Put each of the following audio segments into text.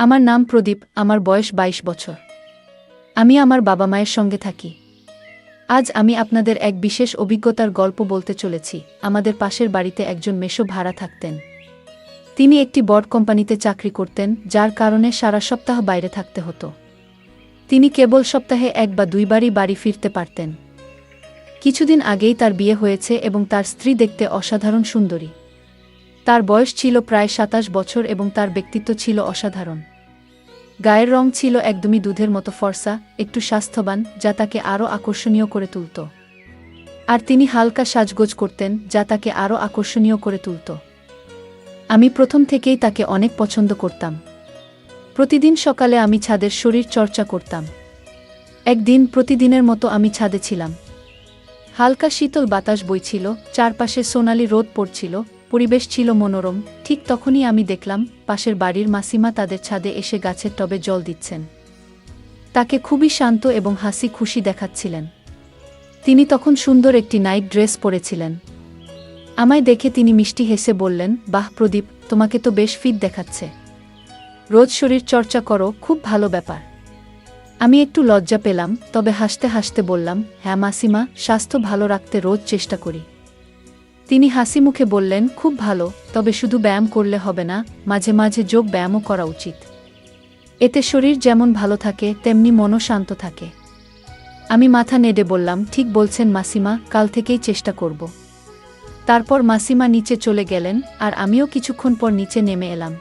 আমার নাম প্রদীপ, আমার বয়স ২২ বছর। আমি আমার বাবা মায়ের সঙ্গে থাকি। আজ আমি আপনাদের এক বিশেষ অভিজ্ঞতার গল্প বলতে চলেছি। আমাদের পাশের বাড়িতে একজন মেসো ভাড়া থাকতেন। তিনি একটি বড় কোম্পানিতে চাকরি করতেন, যার কারণে সারা সপ্তাহ বাইরে থাকতে হতো। তিনি কেবল সপ্তাহে ১ বা ২ বারই বাড়ি ফিরতে পারতেন। কিছুদিন আগেই তার বিয়ে হয়েছে এবং তার স্ত্রী দেখতে অসাধারণ সুন্দরী। তার বয়স ছিল প্রায় ২৭ বছর এবং তার ব্যক্তিত্ব ছিল অসাধারণ। গায়ের রং ছিল একদমই দুধের মতো ফর্সা, একটু স্বাস্থ্যবান, যা তাকে আরও আকর্ষণীয় করে তুলত। আর তিনি হালকা সাজগোজ করতেন, যা তাকে আরও আকর্ষণীয় করে তুলত। আমি প্রথম থেকেই তাকে অনেক পছন্দ করতাম। প্রতিদিন সকালে আমি ছাদের শরীর চর্চা করতাম। একদিন প্রতিদিনের মতো আমি ছাদে ছিলাম। হালকা শীতল বাতাস বইছিল, চারপাশে সোনালি রোদ পড়ছিল, পরিবেশ ছিল মনোরম। ঠিক তখনই আমি দেখলাম পাশের বাড়ির মাসিমা তাদের ছাদে এসে গাছের টবে জল দিচ্ছেন। তাকে খুবই শান্ত এবং হাসি খুশি দেখাচ্ছিলেন। তিনি তখন সুন্দর একটি নাইট ড্রেস পরেছিলেন। আমায় দেখে তিনি মিষ্টি হেসে বললেন, বাহ প্রদীপ, তোমাকে তো বেশ ফিট দেখাচ্ছে। রোজ শরীর চর্চা করো, খুব ভালো ব্যাপার। আমি একটু লজ্জা পেলাম, তবে হাসতে হাসতে বললাম, হ্যাঁ মাসিমা, স্বাস্থ্য ভালো রাখতে রোজ চেষ্টা করি। তিনি হাসি মুখে বললেন, খুব ভালো, তবে শুধু ব্যায়াম করলে হবে না, মাঝে মাঝে যোগ ব্যায়ামও করা উচিত। এতে শরীর যেমন ভালো থাকে তেমনি মনও শান্ত থাকে। আমি মাথা নেড়ে বললাম, ঠিক বলছেন মাসিমা, কাল থেকেই চেষ্টা করব। তারপর মাসিমা নিচে চলে গেলেন আর আমিও কিছুক্ষণ পর নিচে নেমে এলাম।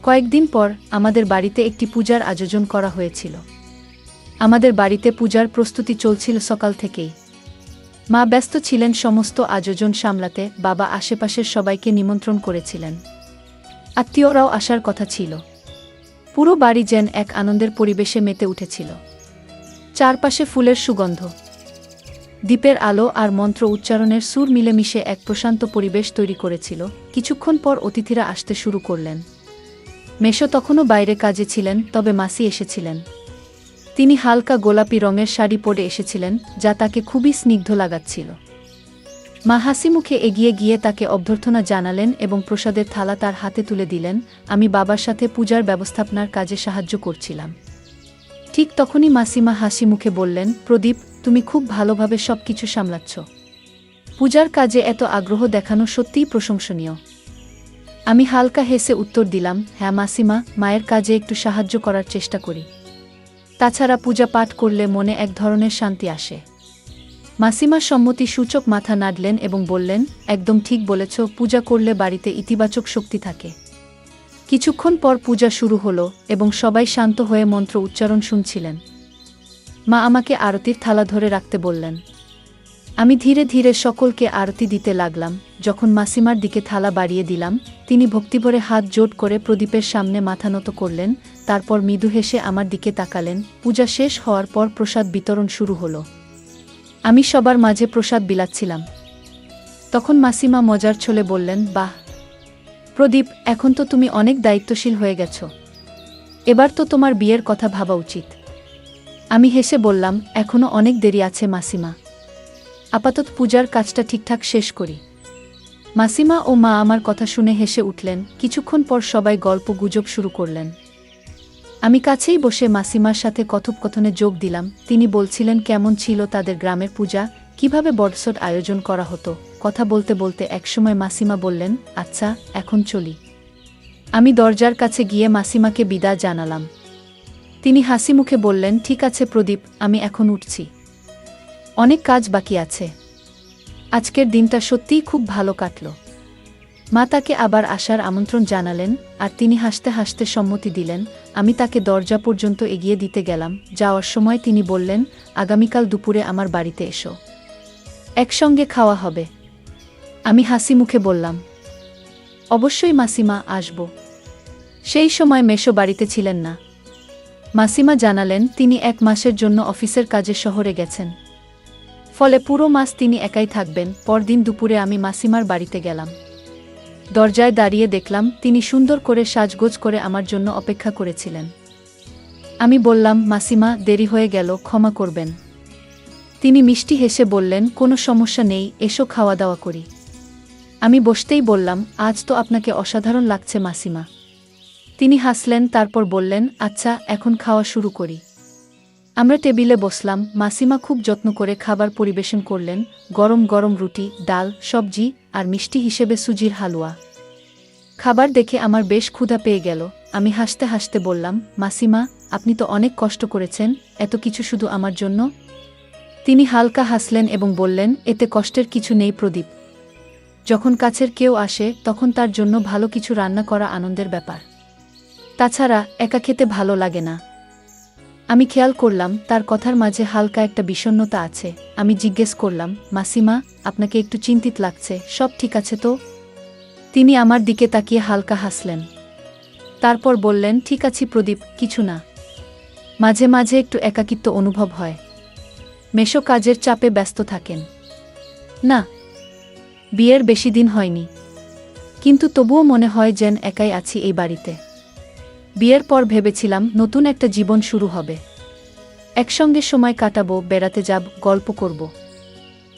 কয়েকদিন পর আমাদের বাড়িতে একটি পূজার আয়োজন করা হয়েছিল। আমাদের বাড়িতে পূজার প্রস্তুতি চলছিল সকাল থেকেই। মা ব্যস্ত ছিলেন সমস্ত আয়োজন সামলাতে, বাবা আশেপাশের সবাইকে নিমন্ত্রণ করেছিলেন। আত্মীয়রাও আসার কথা ছিল। পুরো বাড়ি যেন এক আনন্দের পরিবেশে মেতে উঠেছিল। চারপাশে ফুলের সুগন্ধ, দ্বীপের আলো আর মন্ত্র উচ্চারণের সুর মিলেমিশে এক প্রশান্ত পরিবেশ তৈরি করেছিল। কিছুক্ষণ পর অতিথিরা আসতে শুরু করলেন। মেসো তখনও বাইরে কাজে ছিলেন, তবে মাসি এসেছিলেন। তিনি হালকা গোলাপি রঙের শাড়ি পরে এসেছিলেন, যা তাকে খুবই স্নিগ্ধ লাগাচ্ছিল। মা হাসি মুখে এগিয়ে গিয়ে তাকে অভ্যর্থনা জানালেন এবং প্রসাদের থালা তার হাতে তুলে দিলেন। আমি বাবার সাথে পূজার ব্যবস্থাপনার কাজে সাহায্য করছিলাম। ঠিক তখনই মাসিমা হাসি মুখে বললেন, প্রদীপ, তুমি খুব ভালোভাবে সবকিছু সামলাচ্ছ। পূজার কাজে এত আগ্রহ দেখানো সত্যিই প্রশংসনীয়। আমি হালকা হেসে উত্তর দিলাম, হ্যাঁ মাসিমা, মায়ের কাজে একটু সাহায্য করার চেষ্টা করি। তাছাড়া পূজা পাঠ করলে মনে এক ধরনের শান্তি আসে। মাসিমা সম্মতি সূচক মাথা নাড়লেন এবং বললেন, একদম ঠিক বলেছ, পূজা করলে বাড়িতে ইতিবাচক শক্তি থাকে। কিছুক্ষণ পর পূজা শুরু হলো এবং সবাই শান্ত হয়ে মন্ত্র উচ্চারণ শুনছিলেন। মা আমাকে আরতির থালা ধরে রাখতে বললেন। আমি ধীরে ধীরে সকলকে আরতি দিতে লাগলাম। যখন মাসিমার দিকে থালা বাড়িয়ে দিলাম, তিনি ভক্তিভরে হাত জোট করে প্রদীপের সামনে মাথা নত করলেন। তারপর মৃদু হেসে আমার দিকে তাকালেন। পূজা শেষ হওয়ার পর প্রসাদ বিতরণ শুরু হলো। আমি সবার মাঝে প্রসাদ বিলাচ্ছিলাম। তখন মাসিমা মজার ছলে বললেন, বাহ প্রদীপ, এখন তো তুমি অনেক দায়িত্বশীল হয়ে গেছ। এবার তো তোমার বিয়ের কথা ভাবা উচিত। আমি হেসে বললাম, এখনো অনেক দেরি আছে মাসিমা। আপাতত পূজার কাজটা ঠিকঠাক শেষ করি। মাসিমা ও মা আমার কথা শুনে হেসে উঠলেন। কিছুক্ষণ পর সবাই গল্প গুজব শুরু করলেন। আমি কাছেই বসে মাসিমার সাথে কথোপকথনে যোগ দিলাম। তিনি বলছিলেন কেমন ছিল তাদের গ্রামের পূজা, কিভাবে বড়সড় আয়োজন করা হতো। কথা বলতে বলতে একসময় মাসিমা বললেন, আচ্ছা, এখন চলি। আমি দরজার কাছে গিয়ে মাসিমাকে বিদায় জানালাম। তিনি হাসি মুখে বললেন, ঠিক আছে প্রদীপ, আমি এখন উঠছি। অনেক কাজ বাকি আছে। আজকের দিনটা সত্যিই খুব ভালো কাটল। মা তাকে আবার আসার আমন্ত্রণ জানালেন আর তিনি হাসতে হাসতে সম্মতি দিলেন। আমি তাকে দরজা পর্যন্ত এগিয়ে দিতে গেলাম। যাওয়ার সময় তিনি বললেন, আগামীকাল দুপুরে আমার বাড়িতে এসো, একসঙ্গে খাওয়া হবে। আমি হাসি মুখে বললাম, অবশ্যই মাসিমা, আসব। সেই সময় মেসো বাড়িতে ছিলেন না। মাসিমা জানালেন তিনি 1 মাসের জন্য অফিসের কাজে শহরে গেছেন। ফলে পুরো মাস তিনি একাই থাকবেন। পরদিন দুপুরে আমি মাসিমার বাড়িতে গেলাম। দরজায় দাঁড়িয়ে দেখলাম তিনি সুন্দর করে সাজগোজ করে আমার জন্য অপেক্ষা করেছিলেন। আমি বললাম, মাসিমা, দেরি হয়ে গেল, ক্ষমা করবেন। তিনি মিষ্টি হেসে বললেন, কোনো সমস্যা নেই, এসো খাওয়া দাওয়া করি। আমি বসতেই বললাম, আজ তো আপনাকে অসাধারণ লাগছে মাসিমা। তিনি হাসলেন, তারপর বললেন, আচ্ছা এখন খাওয়া শুরু করি। আমরা টেবিলে বসলাম। মাসিমা খুব যত্ন করে খাবার পরিবেশন করলেন, গরম গরম রুটি, ডাল, সবজি আর মিষ্টি হিসেবে সুজির হালুয়া। খাবার দেখে আমার বেশ ক্ষুধা পেয়ে গেল। আমি হাসতে হাসতে বললাম, মাসিমা, আপনি তো অনেক কষ্ট করেছেন, এত কিছু শুধু আমার জন্য? তিনি হালকা হাসলেন এবং বললেন, এতে কষ্টের কিছু নেই প্রদীপ। যখন কাছের কেউ আসে তখন তার জন্য ভালো কিছু রান্না করা আনন্দের ব্যাপার। তাছাড়া একা খেতে ভালো লাগে না। আমি খেয়াল করলাম তার কথার মাঝে হালকা একটা বিষণ্ণতা আছে। আমি জিজ্ঞেস করলাম, মাসিমা, আপনাকে একটু চিন্তিত লাগছে, সব ঠিক আছে তো? তিনি আমার দিকে তাকিয়ে হালকা হাসলেন। তারপর বললেন, ঠিক আছি প্রদীপ, কিছু না। মাঝে মাঝে একটু একাকিত্ব অনুভব হয়। মেশো কাজের চাপে ব্যস্ত থাকেন। না, বিয়ের বেশি দিন হয়নি, কিন্তু তবুও মনে হয় যেন একাই আছি এই বাড়িতে। বিয়ের পর ভেবেছিলাম নতুন একটা জীবন শুরু হবে, একসঙ্গে সময় কাটাবো, বেড়াতে যাব, গল্প করব।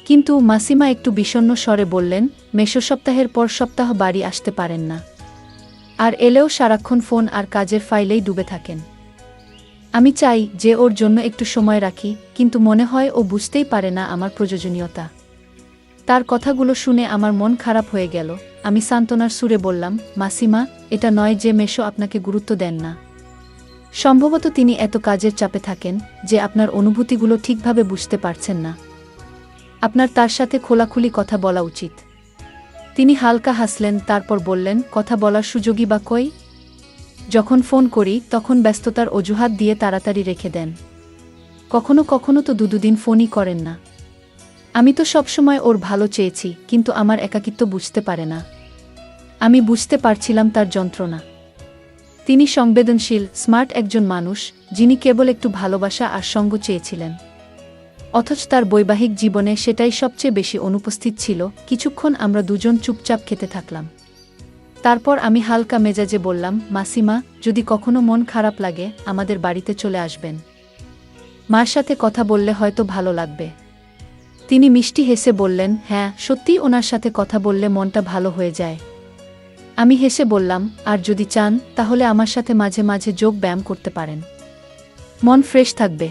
কিন্তু মাসিমা একটু বিষণ্ণ স্বরে বললেন, মেশো সপ্তাহের পর সপ্তাহ বাড়ি আসতে পারেন না, আর এলেও সারাক্ষণ ফোন আর কাজের ফাইলেই ডুবে থাকেন। আমি চাই যে ওর জন্য একটু সময় রাখি, কিন্তু মনে হয় ও বুঝতেই পারে না আমার প্রয়োজনীয়তা। তার কথাগুলো শুনে আমার মন খারাপ হয়ে গেল। আমি সান্ত্বনার সুরে বললাম, মাসিমা, এটা নয় যে মেশো আপনাকে গুরুত্ব দেন না। সম্ভবত তিনি এত কাজের চাপে থাকেন যে আপনার অনুভূতিগুলো ঠিকভাবে বুঝতে পারছেন না। আপনার তার সাথে খোলাখুলি কথা বলা উচিত। তিনি হালকা হাসলেন, তারপর বললেন, কথা বলার সুযোগই বা কই? যখন ফোন করি তখন ব্যস্ততার অজুহাত দিয়ে তাড়াতাড়ি রেখে দেন। কখনো কখনো তো দুদিন ফোনই করেন না। আমি তো সবসময় ওর ভালো চেয়েছি, কিন্তু আমার একাকিত্ব বুঝতে পারে না। আমি বুঝতে পারছিলাম তার যন্ত্রণা। তিনি সংবেদনশীল, স্মার্ট একজন মানুষ, যিনি কেবল একটু ভালোবাসা আর সঙ্গ চেয়েছিলেন। অথচ তার বৈবাহিক জীবনে সেটাই সবচেয়ে বেশি অনুপস্থিত ছিল। কিছুক্ষণ আমরা দুজন চুপচাপ খেতে থাকলাম। তারপর আমি হালকা মেজাজে বললাম, মাসিমা, যদি কখনো মন খারাপ লাগে আমাদের বাড়িতে চলে আসবেন। মার সাথে কথা বললে হয়তো ভালো লাগবে। তিনি মিষ্টি হেসে বললেন, হ্যাঁ, সত্যিই ওনার সাথে কথা বললে মনটা ভালো হয়ে যায়। আমি হেসে বললাম, আর যদি চান তাহলে আমার সাথে মাঝে মাঝে যোগ ব্যায়াম করতে পারেন, মন ফ্রেশ থাকবে।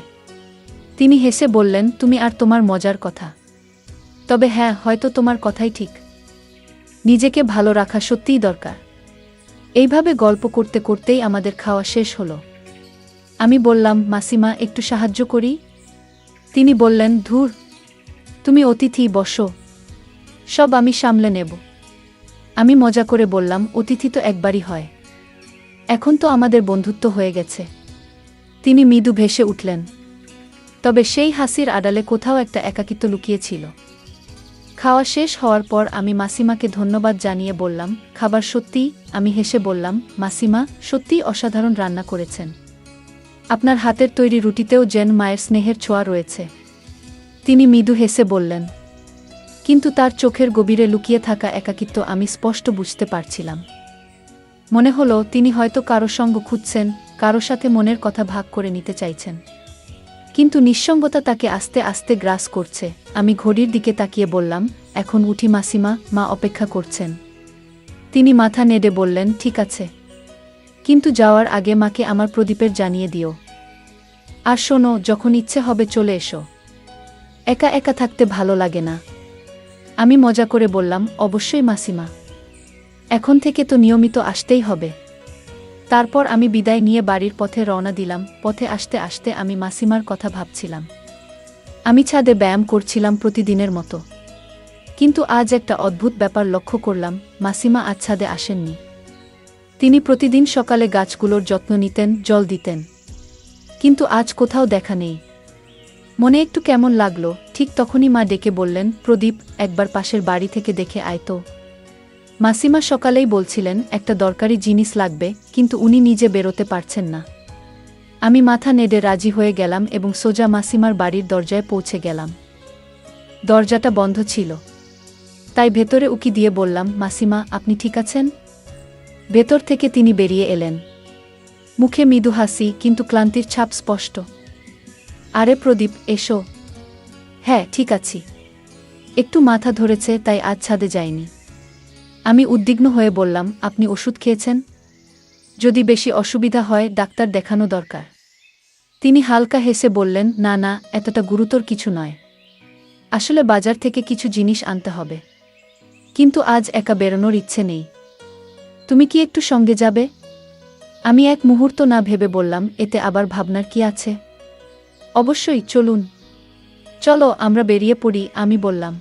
তিনি হেসে বললেন, তুমি আর তোমার মজার কথা। তবে হ্যাঁ, হয়তো তোমার কথাই ঠিক। নিজেকে ভালো রাখা সত্যিই দরকার। এইভাবে গল্প করতে করতেই আমাদের খাওয়া শেষ হলো। আমি বললাম, মাসিমা, একটু সাহায্য করি? তিনি বললেন, ধুর, তুমি অতিথি, বসো, সব আমি সামলে নেব। আমি মজা করে বললাম, অতিথি তো একবারই হয়, এখন তো আমাদের বন্ধুত্ব হয়ে গেছে। তিনি মৃদু ভেসে উঠলেন, তবে সেই হাসির আড়ালে কোথাও একটা একাকিত্ব লুকিয়েছিল। খাওয়া শেষ হওয়ার পর আমি মাসিমাকে ধন্যবাদ জানিয়ে বললাম, খাবার সত্যিই? আমি হেসে বললাম, মাসিমা, সত্যিই অসাধারণ রান্না করেছেন। আপনার হাতের তৈরি রুটিতেও যেন মায়ের স্নেহের ছোঁয়া রয়েছে। তিনি মৃদু হেসে বললেন, কিন্তু তার চোখের গভীরে লুকিয়ে থাকা একাকিত্ব আমি স্পষ্ট বুঝতে পারছিলাম। মনে হলো তিনি হয়তো কারো সঙ্গ খুঁজছেন, কারো সাথে মনের কথা ভাগ করে নিতে চাইছেন। কিন্তু নিঃসঙ্গতা তাকে আস্তে আস্তে গ্রাস করছে। আমি ঘড়ির দিকে তাকিয়ে বললাম, এখন উঠি মাসিমা, মা অপেক্ষা করছেন। তিনি মাথা নেড়ে বললেন, ঠিক আছে, কিন্তু যাওয়ার আগে মাকে আমার প্রদীপের জানিয়ে দিও। আর শোনো, যখন ইচ্ছে হবে চলে এসো, একা একা থাকতে ভালো লাগে না। আমি মজা করে বললাম, অবশ্যই মাসিমা, এখন থেকে তো নিয়মিত আসতেই হবে। তারপর আমি বিদায় নিয়ে বাড়ির পথে রওনা দিলাম। পথে আসতে আসতে আমি মাসিমার কথা ভাবছিলাম। আমি ছাদে ব্যায়াম করছিলাম প্রতিদিনের মতো, কিন্তু আজ একটা অদ্ভুত ব্যাপার লক্ষ্য করলাম, মাসিমা আজ ছাদে আসেননি। তিনি প্রতিদিন সকালে গাছগুলোর যত্ন নিতেন, জল দিতেন, কিন্তু আজ কোথাও দেখা নেই। মনে একটু কেমন লাগলো। ঠিক তখনই মা ডেকে বললেন, প্রদীপ, একবার পাশের বাড়ি থেকে দেখে আয় তো। মাসিমা সকালেই বলছিলেন একটা দরকারি জিনিস লাগবে, কিন্তু উনি নিজে বেরোতে পারছেন না। আমি মাথা নেড়ে রাজি হয়ে গেলাম এবং সোজা মাসিমার বাড়ির দরজায় পৌঁছে গেলাম। দরজাটা বন্ধ ছিল, তাই ভেতরে উকি দিয়ে বললাম, মাসিমা, আপনি ঠিক আছেন? ভেতর থেকে তিনি বেরিয়ে এলেন, মুখে মৃদু হাসি, কিন্তু ক্লান্তির ছাপ স্পষ্ট। আরে প্রদীপ, এসো। হ্যাঁ, ঠিক আছি, একটু মাথা ধরেছে তাই আজ ছাদে যাইনি। আমি উদ্বিগ্ন হয়ে বললাম, আপনি ওষুধ খেয়েছেন? যদি বেশি অসুবিধা হয় ডাক্তার দেখানো দরকার। তিনি হালকা হেসে বললেন, না না, এতটা গুরুতর কিছু নয়। আসলে বাজার থেকে কিছু জিনিস আনতে হবে, কিন্তু আজ একা বেরোনোর ইচ্ছে নেই। তুমি কি একটু সঙ্গে যাবে? আমি এক মুহূর্ত না ভেবে বললাম, এতে আবার ভাবনার কি আছে? অবশ্যই, চলুন। চলো আমরা বেরিয়ে পড়ি, আমি বললাম।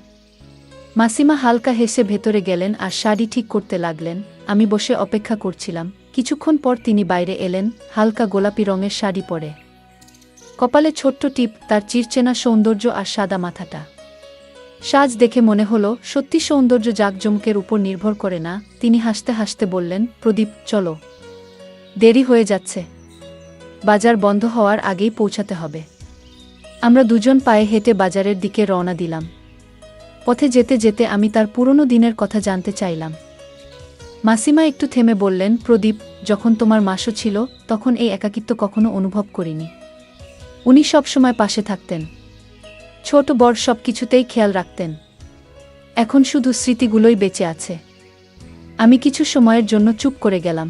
মাসিমা হালকা হেসে ভেতরে গেলেন আর শাড়ি ঠিক করতে লাগলেন। আমি বসে অপেক্ষা করছিলাম। কিছুক্ষণ পর তিনি বাইরে এলেন, হালকা গোলাপি রঙের শাড়ি পরে, কপালে ছোট্ট টিপ, তার চিরচেনা সৌন্দর্য আর সাদা মাথাটা। সাজ দেখে মনে হলো সত্যি সৌন্দর্য জাঁকজমকের উপর নির্ভর করে না। তিনি হাসতে হাসতে বললেন, প্রদীপ, চলো, দেরি হয়ে যাচ্ছে, বাজার বন্ধ হওয়ার আগেই পৌঁছাতে হবে। আমরা দুজন পায়ে হেঁটে বাজারের দিকে রওনা দিলাম। পথে যেতে যেতে আমি তার পুরনো দিনের কথা জানতে চাইলাম। মাসিমা একটু থেমে বললেন, প্রদীপ, যখন তোমার মাসো ছিল তখন এই একাকিত্ব কখনো অনুভব করিনি। উনি সবসময় পাশে থাকতেন, ছোট বড় সব কিছুতেই খেয়াল রাখতেন। এখন শুধু স্মৃতিগুলোই বেঁচে আছে। আমি কিছু সময়ের জন্য চুপ করে গেলাম।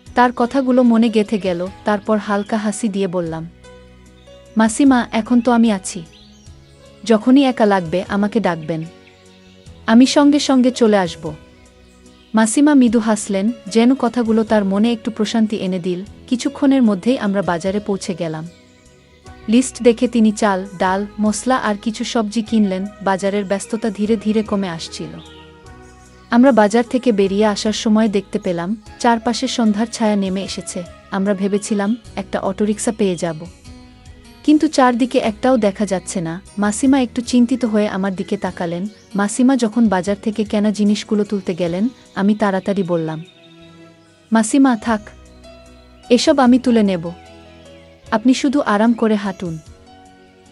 তার কথাগুলো মনে গেঁথে গেল। তারপর হালকা হাসি দিয়ে বললাম, মাসিমা, এখন তো আমি আছি। যখনই একা লাগবে আমাকে ডাকবেন, আমি সঙ্গে সঙ্গে চলে আসব। মাসিমা মৃদু হাসলেন, যেন কথাগুলো তার মনে একটু প্রশান্তি এনে দিল। কিছুক্ষণের মধ্যেই আমরা বাজারে পৌঁছে গেলাম। লিস্ট দেখে তিনি চাল, ডাল, মশলা আর কিছু সবজি কিনলেন। বাজারের ব্যস্ততা ধীরে ধীরে কমে আসছিল। আমরা বাজার থেকে বেরিয়ে আসার সময় দেখতে পেলাম চারপাশে সন্ধ্যার ছায়া নেমে এসেছে। আমরা ভেবেছিলাম একটা অটোরিকশা পেয়ে যাব, কিন্তু চারদিকে একটাও দেখা যাচ্ছে না। মাসিমা একটু চিন্তিত হয়ে আমার দিকে তাকালেন। মাসিমা যখন বাজার থেকে কেনা জিনিসগুলো তুলতে গেলেন, আমি তাড়াতাড়ি বললাম, মাসিমা, থাক, এসব আমি তুলে নেব, আপনি শুধু আরাম করে হাঁটুন।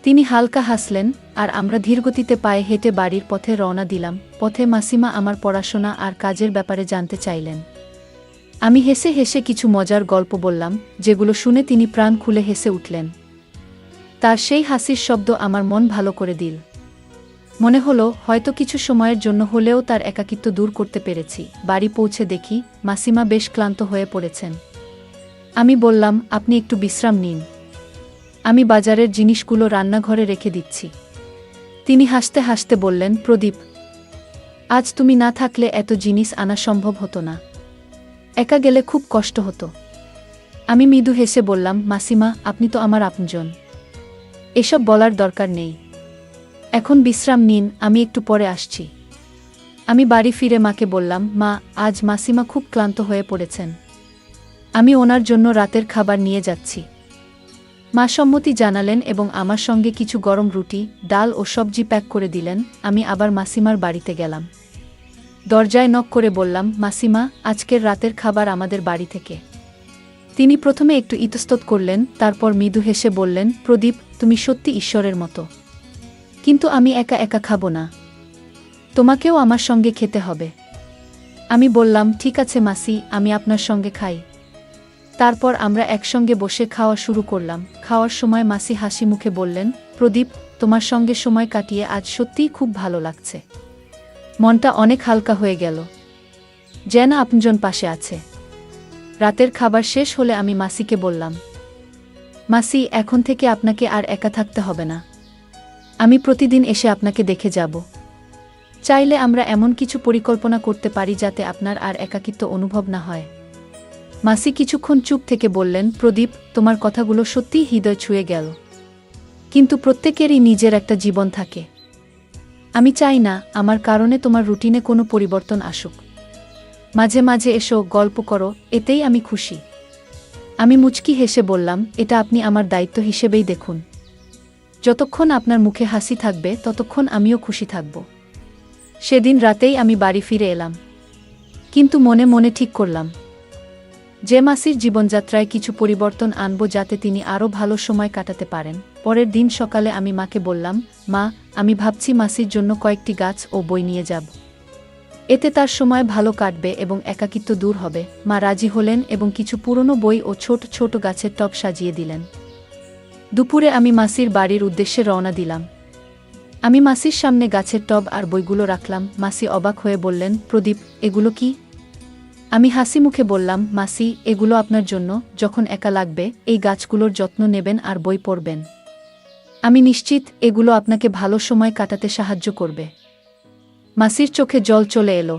তিনি হালকা হাসলেন আর আমরা ধীরগতিতে পায়ে হেঁটে বাড়ির পথে রওনা দিলাম। পথে মাসিমা আমার পড়াশোনা আর কাজের ব্যাপারে জানতে চাইলেন। আমি হেসে হেসে কিছু মজার গল্প বললাম, যেগুলো শুনে তিনি প্রাণ খুলে হেসে উঠলেন। তার সেই হাসির শব্দ আমার মন ভালো করে দিল। মনে হলো হয়তো কিছু সময়ের জন্য হলেও তার একাকিত্ব দূর করতে পেরেছি। বাড়ি পৌঁছে দেখি মাসিমা বেশ ক্লান্ত হয়ে পড়েছেন। আমি বললাম, আপনি একটু বিশ্রাম নিন, আমি বাজারের জিনিসগুলো রান্নাঘরে রেখে দিচ্ছি। তিনি হাসতে হাসতে বললেন, প্রদীপ, আজ তুমি না থাকলে এত জিনিস আনা সম্ভব হতো না, একা গেলে খুব কষ্ট হতো। আমি মৃদু হেসে বললাম, মাসিমা, আপনি তো আমার আপনজন, এসব বলার দরকার নেই। এখন বিশ্রাম নিন, আমি একটু পরে আসছি। আমি বাড়ি ফিরে মাকে বললাম, মা, আজ মাসিমা খুব ক্লান্ত হয়ে পড়েছেন, আমি ওনার জন্য রাতের খাবার নিয়ে যাচ্ছি। মা সম্মতি জানালেন এবং আমার সঙ্গে কিছু গরম রুটি, ডাল ও সবজি প্যাক করে দিলেন। আমি আবার মাসিমার বাড়িতে গেলাম। দরজায় নক করে বললাম, মাসিমা, আজকের রাতের খাবার আমাদের বাড়ি থেকে। তিনি প্রথমে একটু ইতস্তত করলেন, তারপর মৃদু হেসে বললেন, প্রদীপ, তুমি সত্যি ঈশ্বরের মতো, কিন্তু আমি একা একা খাবো না, তোমাকেও আমার সঙ্গে খেতে হবে। আমি বললাম, ঠিক আছে মাসি, আমি আপনার সঙ্গে খাই। তারপর আমরা একসঙ্গে বসে খাওয়া শুরু করলাম। খাওয়ার সময় মাসি হাসি মুখে বললেন, প্রদীপ, তোমার সঙ্গে সময় কাটিয়ে আজ সত্যিই খুব ভালো লাগছে, মনটা অনেক হালকা হয়ে গেল, যেন আপনজন পাশে আছে। রাতের খাবার শেষ হলে আমি মাসিকে বললাম, মাসি, এখন থেকে আপনাকে আর একা থাকতে হবে না, আমি প্রতিদিন এসে আপনাকে দেখে যাব। চাইলে আমরা এমন কিছু পরিকল্পনা করতে পারি যাতে আপনার আর একাকিত্ব অনুভব না হয়। মাসি কিছুক্ষণ চুপ থেকে বললেন, প্রদীপ, তোমার কথাগুলো সত্যিই হৃদয় ছুঁয়ে গেল, কিন্তু প্রত্যেকেরই নিজের একটা জীবন থাকে। আমি চাই না আমার কারণে তোমার রুটিনে কোনো পরিবর্তন আসুক। মাঝে মাঝে এসো, গল্প করো, এতেই আমি খুশি। আমি মুচকি হেসে বললাম, এটা আপনি আমার দায়িত্ব হিসেবেই দেখুন। যতক্ষণ আপনার মুখে হাসি থাকবে ততক্ষণ আমিও খুশি থাকব। সেদিন রাতেই আমি বাড়ি ফিরে এলাম, কিন্তু মনে মনে ঠিক করলাম যে মাসির জীবনযাত্রায় কিছু পরিবর্তন আনব যাতে তিনি আরও ভালো সময় কাটাতে পারেন। পরের দিন সকালে আমি মাকে বললাম, মা, আমি ভাবছি মাসির জন্য কয়েকটি গাছ ও বই নিয়ে যাব, এতে তার সময় ভালো কাটবে এবং একাকিত্ব দূর হবে। মা রাজি হলেন এবং কিছু পুরনো বই ও ছোট ছোট গাছের টব সাজিয়ে দিলেন। দুপুরে আমি মাসির বাড়ির উদ্দেশ্যে রওনা দিলাম। আমি মাসির সামনে গাছের টব আর বইগুলো রাখলাম। মাসি অবাক হয়ে বললেন, প্রদীপ, এগুলো কি? আমি হাসি মুখে বললাম, মাসি, এগুলো আপনার জন্য, যখন একা লাগবে এই গাছগুলোর যত্ন নেবেন আর বই পড়বেন। আমি নিশ্চিত এগুলো আপনাকে ভালো সময় কাটাতে সাহায্য করবে। মাসির চোখে জল চলে এলো।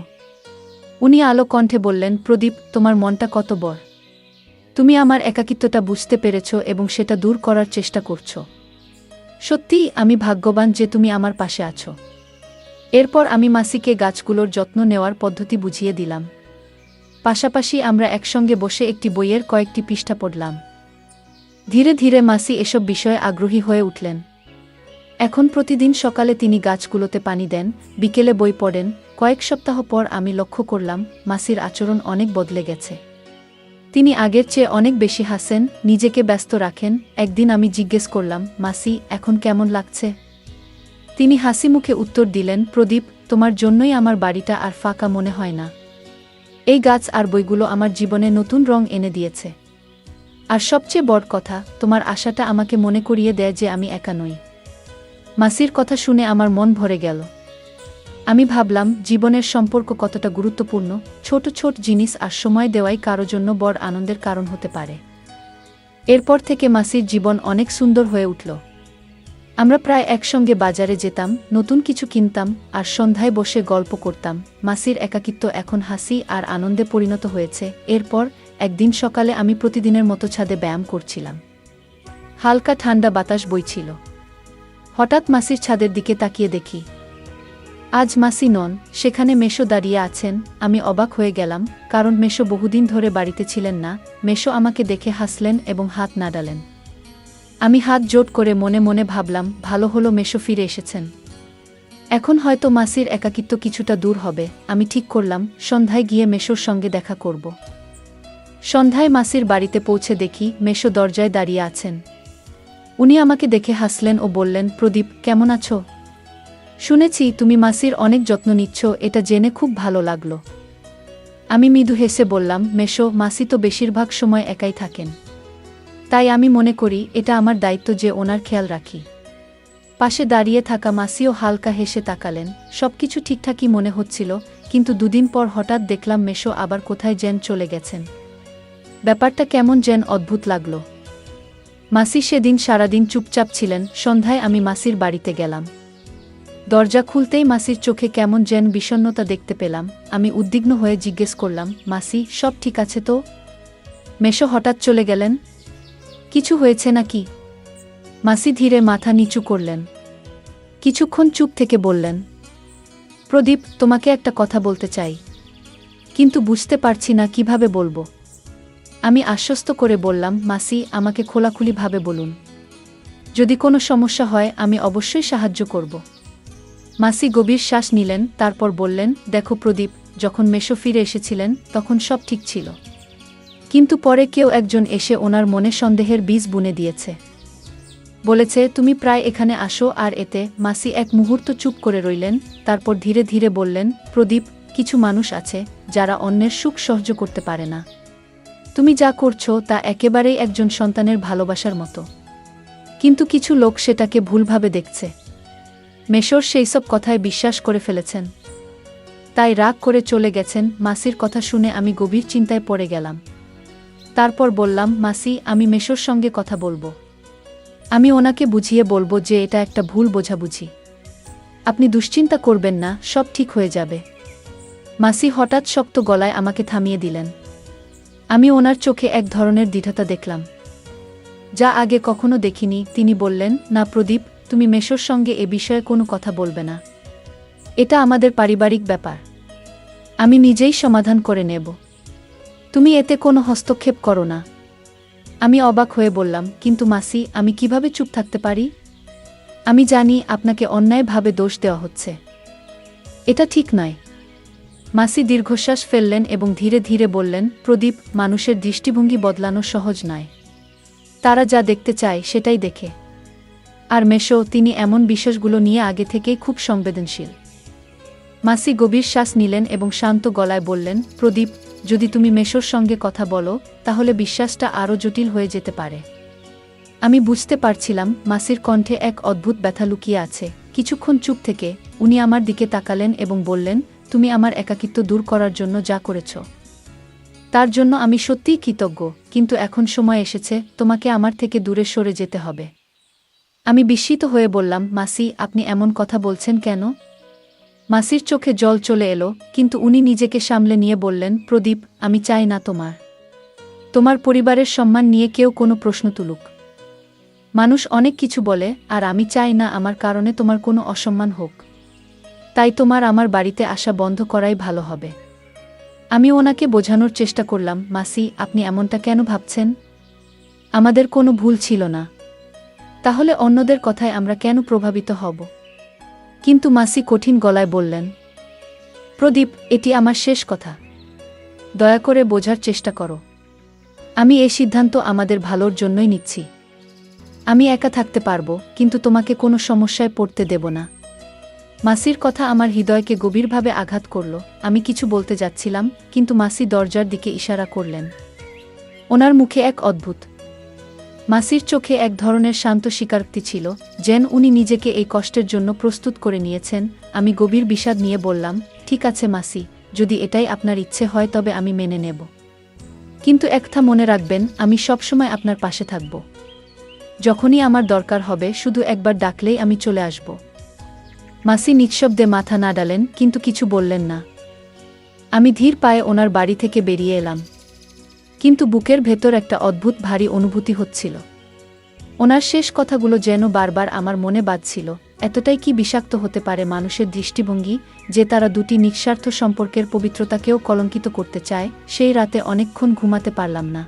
উনি আলো কণ্ঠে বললেন, প্রদীপ, তোমার মনটা কত বড়। তুমি আমার একাকিত্বটা বুঝতে পেরেছ এবং সেটা দূর করার চেষ্টা করছ। সত্যিই আমি ভাগ্যবান যে তুমি আমার পাশে আছো। এরপর আমি মাসিকে গাছগুলোর যত্ন নেওয়ার পদ্ধতি বুঝিয়ে দিলাম। পাশাপাশি আমরা একসঙ্গে বসে একটি বইয়ের কয়েকটি পৃষ্ঠা পড়লাম। ধীরে ধীরে মাসি এসব বিষয়ে আগ্রহী হয়ে উঠলেন। এখন প্রতিদিন সকালে তিনি গাছগুলোতে পানি দেন, বিকেলে বই পড়েন। কয়েক সপ্তাহ পর আমি লক্ষ্য করলাম মাসির আচরণ অনেক বদলে গেছে। তিনি আগের চেয়ে অনেক বেশি হাসেন, নিজেকে ব্যস্ত রাখেন। একদিন আমি জিজ্ঞেস করলাম, মাসি, এখন কেমন লাগছে? তিনি হাসি মুখে উত্তর দিলেন, প্রদীপ, তোমার জন্যই আমার বাড়িটা আর ফাঁকা মনে হয় না। এই গাছ আর বইগুলো আমার জীবনে নতুন রং এনে দিয়েছে। আর সবচেয়ে বড় কথা, তোমার আশাটা আমাকে মনে করিয়ে দেয় যে আমি একা নই। মাসির কথা শুনে আমার মন ভরে গেল। আমি ভাবলাম জীবনের সম্পর্ক কতটা গুরুত্বপূর্ণ, ছোট ছোট জিনিস আর সময় দেওয়াই কারো জন্য বড় আনন্দের কারণ হতে পারে। এরপর থেকে মাসির জীবন অনেক সুন্দর হয়ে উঠল। আমরা প্রায় একসঙ্গে বাজারে যেতাম, নতুন কিছু কিনতাম আর সন্ধ্যায় বসে গল্প করতাম। মাসির একাকিত্ব এখন হাসি আর আনন্দে পরিণত হয়েছে। এরপর একদিন সকালে আমি প্রতিদিনের মতো ছাদে ব্যায়াম করছিলাম। হালকা ঠান্ডা বাতাস বইছিল। হঠাৎ মাসির ছাদের দিকে তাকিয়ে দেখি আজ মাসি নন, সেখানে মেশো দাঁড়িয়ে আছেন। আমি অবাক হয়ে গেলাম, কারণ মেশো বহুদিন ধরে বাড়িতে ছিলেন না। মেশো আমাকে দেখে হাসলেন এবং হাত নাড়ালেন। আমি হাত জোট করে মনে মনে ভাবলাম, ভালো হলো মেশো ফিরে এসেছেন। এখন হয়তো মাসির একাকিত্ব কিছুটা দূর হবে। আমি ঠিক করলাম সন্ধ্যায় গিয়ে মেশোর সঙ্গে দেখা করব। সন্ধ্যায় মাসির বাড়িতে পৌঁছে দেখি মেশো দরজায় দাঁড়িয়ে আছেন। উনি আমাকে দেখে হাসলেন ও বললেন, প্রদীপ, কেমন আছো? শুনেছি তুমি মাসির অনেক যত্ন নিচ্ছ, এটা জেনে খুব ভালো লাগলো। আমি মৃদু হেসে বললাম, মেশো, মাসি তো বেশিরভাগ সময় একাই থাকেন। তাই আমি মনে করি এটা আমার দায়িত্ব যে ওনার খেয়াল রাখি। পাশে দাঁড়িয়ে থাকা মাসিও হালকা হেসে তাকালেন। সবকিছু ঠিকঠাকই মনে হচ্ছিল, কিন্তু দুদিন পর হঠাৎ দেখলাম মেশো আবার কোথায় যেন চলে গেছেন। ব্যাপারটা কেমন যেন অদ্ভুত লাগল। মাসি সেদিন সারাদিন চুপচাপ ছিলেন। সন্ধ্যায় আমি মাসির বাড়িতে গেলাম। দরজা খুলতেই মাসির চোখে কেমন যেন বিষণ্ণতা দেখতে পেলাম। আমি উদ্বিগ্ন হয়ে জিজ্ঞেস করলাম, মাসি, সব ঠিক আছে তো? মেশো হঠাৎ চলে গেলেন, কিছু হয়েছে নাকি? মাসি ধীরে মাথা নিচু করলেন। কিছুক্ষণ চুপ থেকে বললেন, প্রদীপ, তোমাকে একটা কথা বলতে চাই, কিন্তু বুঝতে পারছি না কিভাবে বলবো। আমি আশ্বস্ত করে বললাম, মাসি, আমাকে খোলাখুলিভাবে বলুন। যদি কোনো সমস্যা হয় আমি অবশ্যই সাহায্য করব। মাসি গভীর শ্বাস নিলেন, তারপর বললেন, দেখো প্রদীপ, যখন মেশো ফিরে এসেছিলেন তখন সব ঠিক ছিল, কিন্তু পরে কেউ একজন এসে ওনার মনে সন্দেহের বীজ বুনে দিয়েছে। বলেছে তুমি প্রায় এখানে আসো, আর এতে। মাসি এক মুহূর্ত চুপ করে রইলেন, তারপর ধীরে ধীরে বললেন, প্রদীপ, কিছু মানুষ আছে যারা অন্যের সুখ সহ্য করতে পারে না। তুমি যা করছো তা একেবারেই একজন সন্তানের ভালোবাসার মতো, কিন্তু কিছু লোক সেটাকে ভুলভাবে দেখছে। মেশোর সেইসব কথায় বিশ্বাস করে ফেলেছেন, তাই রাগ করে চলে গেছেন। মাসির কথা শুনে আমি গভীর চিন্তায় পড়ে গেলাম। তারপর বললাম, মাসি, আমি মেশোর সঙ্গে কথা বলবো। আমি ওনাকে বুঝিয়ে বলবো যে এটা একটা ভুল বোঝাবুঝি। আপনি দুশ্চিন্তা করবেন না, সব ঠিক হয়ে যাবে। মাসি হঠাৎ শক্ত গলায় আমাকে থামিয়ে দিলেন। আমি ওনার চোখে এক ধরনের দ্বিধাতা দেখলাম, যা আগে কখনো দেখিনি। তিনি বললেন, না প্রদীপ, তুমি মেশোর সঙ্গে এ বিষয়ে কোনো কথা বলবে না। এটা আমাদের পারিবারিক ব্যাপার, আমি নিজেই সমাধান করে নেব। তুমি এতে কোনো হস্তক্ষেপ করো না। আমি অবাক হয়ে বললাম, কিন্তু মাসি, আমি কিভাবে চুপ থাকতে পারি? আমি জানি আপনাকে অন্যায়ভাবে দোষ দেওয়া হচ্ছে, এটা ঠিক নয়। মাসি দীর্ঘশ্বাস ফেললেন এবং ধীরে ধীরে বললেন, প্রদীপ, মানুষের দৃষ্টিভঙ্গি বদলানো সহজ নয়। তারা যা দেখতে চায় সেটাই দেখে। আর মেশো, তিনি এমন বিষয়গুলো নিয়ে আগে থেকেই খুব সংবেদনশীল। মাসি গভীর শ্বাস নিলেন এবং শান্ত গলায় বললেন, প্রদীপ, যদি তুমি মেশোর সঙ্গে কথা বলো তাহলে বিশ্বাসটা আরও জটিল হয়ে যেতে পারে। আমি বুঝতে পারছিলাম মাসির কণ্ঠে এক অদ্ভুত ব্যথা লুকিয়ে আছে। কিছুক্ষণ চুপ থেকে উনি আমার দিকে তাকালেন এবং বললেন, তুমি আমার একাকিত্ব দূর করার জন্য যা করেছ তার জন্য আমি সত্যিই কৃতজ্ঞ, কিন্তু এখন সময় এসেছে তোমাকে আমার থেকে দূরে সরে যেতে হবে। আমি বিস্মিত হয়ে বললাম, মাসি, আপনি এমন কথা বলছেন কেন? মাসির চোখে জল চলে এলো, কিন্তু উনি নিজেকে সামলে নিয়ে বললেন, প্রদীপ, আমি চাই না তোমার পরিবারের সম্মান নিয়ে কেউ কোনো প্রশ্ন তুলুক। মানুষ অনেক কিছু বলে, আর আমি চাই না আমার কারণে তোমার কোনো অসম্মান হোক। তাই তোমার আমার বাড়িতে আসা বন্ধ করাই ভালো হবে। আমি ওনাকে বোঝানোর চেষ্টা করলাম, মাসি, আপনি এমনটা কেন ভাবছেন? আমাদের কোনো ভুল ছিল না। তাহলে অন্যদের কথায় আমরা কেন প্রভাবিত হব? কিন্তু মাসি কঠিন গলায় বললেন, প্রদীপ, এটি আমার শেষ কথা। দয়া করে বোঝার চেষ্টা করো। আমি এই সিদ্ধান্ত আমাদের ভালোর জন্যই নিচ্ছি। আমি একা থাকতে পারবো, কিন্তু তোমাকে কোনো সমস্যায় পড়তে দেব না। মাসির কথা আমার হৃদয়কে গভীরভাবে আঘাত করল। আমি কিছু বলতে যাচ্ছিলাম, কিন্তু মাসি দরজার দিকে ইশারা করলেন। ওনার মুখে এক অদ্ভুত, মাসির চোখে এক ধরনের শান্ত স্বীকারোক্তি ছিল, যেন উনি নিজেকে এই কষ্টের জন্য প্রস্তুত করে নিয়েছেন। আমি গভীর বিষাদ নিয়ে বললাম, ঠিক আছে মাসি, যদি এটাই আপনার ইচ্ছে হয় তবে আমি মেনে নেব। কিন্তু একটা মনে রাখবেন, আমি সবসময় আপনার পাশে থাকব। যখনই আমার দরকার হবে শুধু একবার ডাকলেই আমি চলে আসব। মাসি নিঃশব্দে মাথা নাড়ালেন, কিন্তু কিছু বললেন না। আমি ধীর পায়ে ওনার বাড়ি থেকে বেরিয়ে এলাম, কিন্তু বুকের ভেতর একটা অদ্ভুত ভারী অনুভূতি হচ্ছিল। ওনার শেষ কথাগুলো যেন বারবার আমার মনে বাজছিল। এতটাই কি বিষাক্ত হতে পারে মানুষের দৃষ্টিভঙ্গি, যে তারা দুটি নিঃস্বার্থ সম্পর্কের পবিত্রতাকেও কলঙ্কিত করতে চায়? সেই রাতে অনেকক্ষণ ঘুমাতে পারলাম না।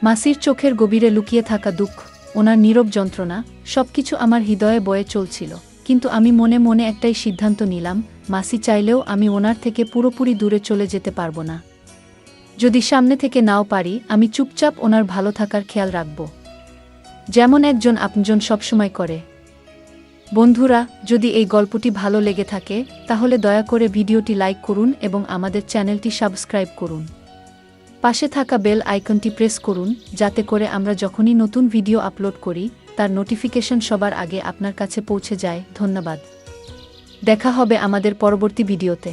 মাসির চোখের গভীরে লুকিয়ে থাকা দুঃখ, ওনার নীরব যন্ত্রণা, সবকিছু আমার হৃদয়ে বয়ে চলছিল। কিন্তু আমি মনে মনে একটাই সিদ্ধান্ত নিলাম, মাসি চাইলেও আমি ওনার থেকে পুরোপুরি দূরে চলে যেতে পারবো না। যদি সামনে থেকে নাও পারি, আমি চুপচাপ ওনার ভালো থাকার খেয়াল রাখব, যেমন একজন আপনজন সবসময় করে। বন্ধুরা, যদি এই গল্পটি ভালো লেগে থাকে তাহলে দয়া করে ভিডিওটি লাইক করুন এবং আমাদের চ্যানেলটি সাবস্ক্রাইব করুন। পাশে থাকা বেল আইকনটি প্রেস করুন, যাতে করে আমরা যখনই নতুন ভিডিও আপলোড করি তার নোটিফিকেশন সবার আগে আপনার কাছে পৌঁছে যায়। ধন্যবাদ। দেখা হবে আমাদের পরবর্তী ভিডিওতে।